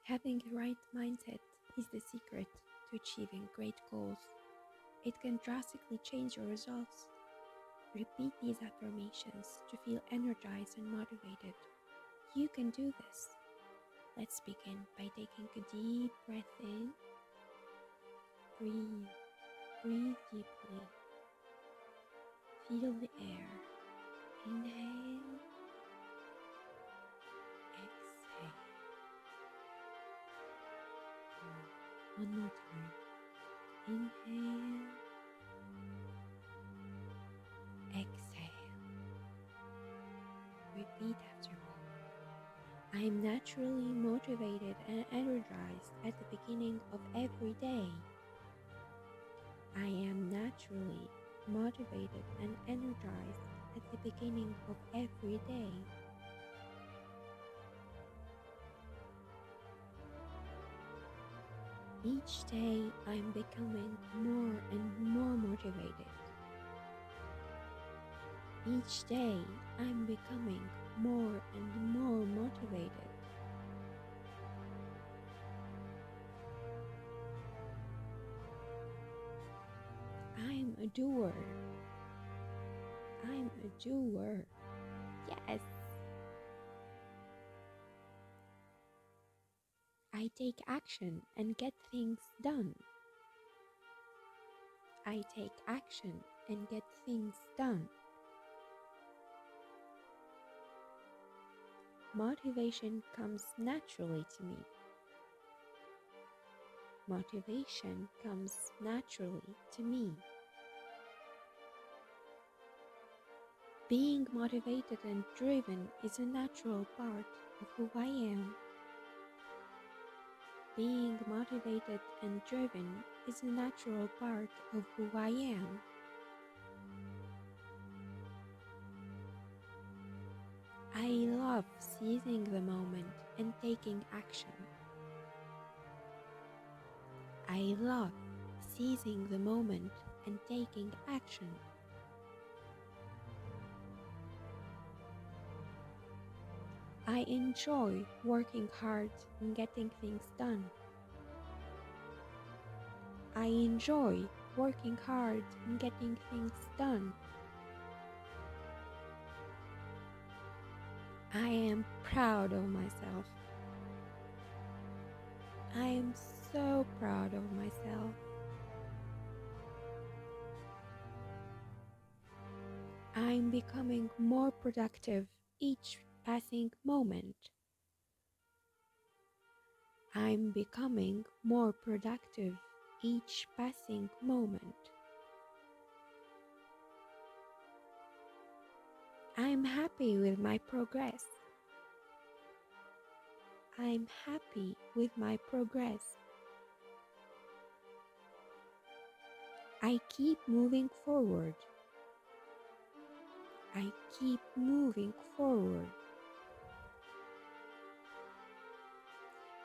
Having a right mindset is the secret to achieving great goals. It can drastically change your results. Repeat these affirmations to feel energized and motivated. You can do this. Let's begin by taking a deep breath in. Breathe. Breathe deeply. Feel the air. Inhale. Exhale. One more time. Inhale. Exhale. Repeat after me. I am naturally motivated and energized at the beginning of every day. I am naturally motivated and energized at the beginning of every day. Each day I'm becoming more and more motivated. Each day I'm becoming more and more motivated. I'm a doer. I'm a doer. Yes. I take action and get things done. I take action and get things done. Motivation comes naturally to me. Motivation comes naturally to me. Being motivated and driven is a natural part of who I am. Being motivated and driven is a natural part of who I am. I love seizing the moment and taking action. I love seizing the moment and taking action. I enjoy working hard and getting things done. I enjoy working hard and getting things done. I am proud of myself. I am so proud of myself. I'm becoming more productive each passing moment. I'm becoming more productive each passing moment. I'm happy with my progress. I'm happy with my progress. I keep moving forward. I keep moving forward.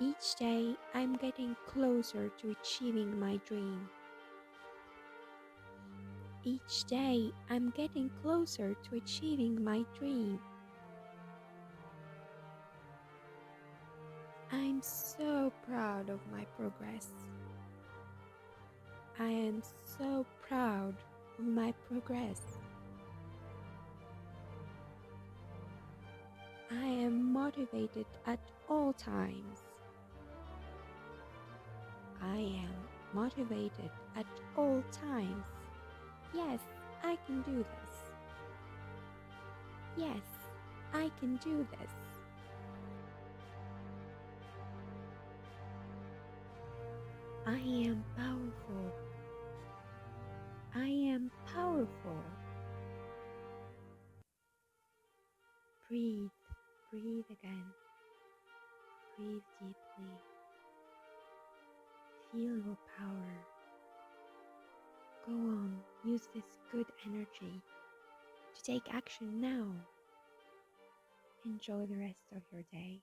Each day I'm getting closer to achieving my dream. Each day I'm getting closer to achieving my dream. I'm so proud of my progress. I am so proud of my progress. I am motivated at all times. I am motivated at all times. Yes, I can do this. Yes, I can do this. I am powerful. I am powerful. Breathe, breathe again. Breathe deeply. Feel your power. Go on, use this good energy to take action now. Enjoy the rest of your day.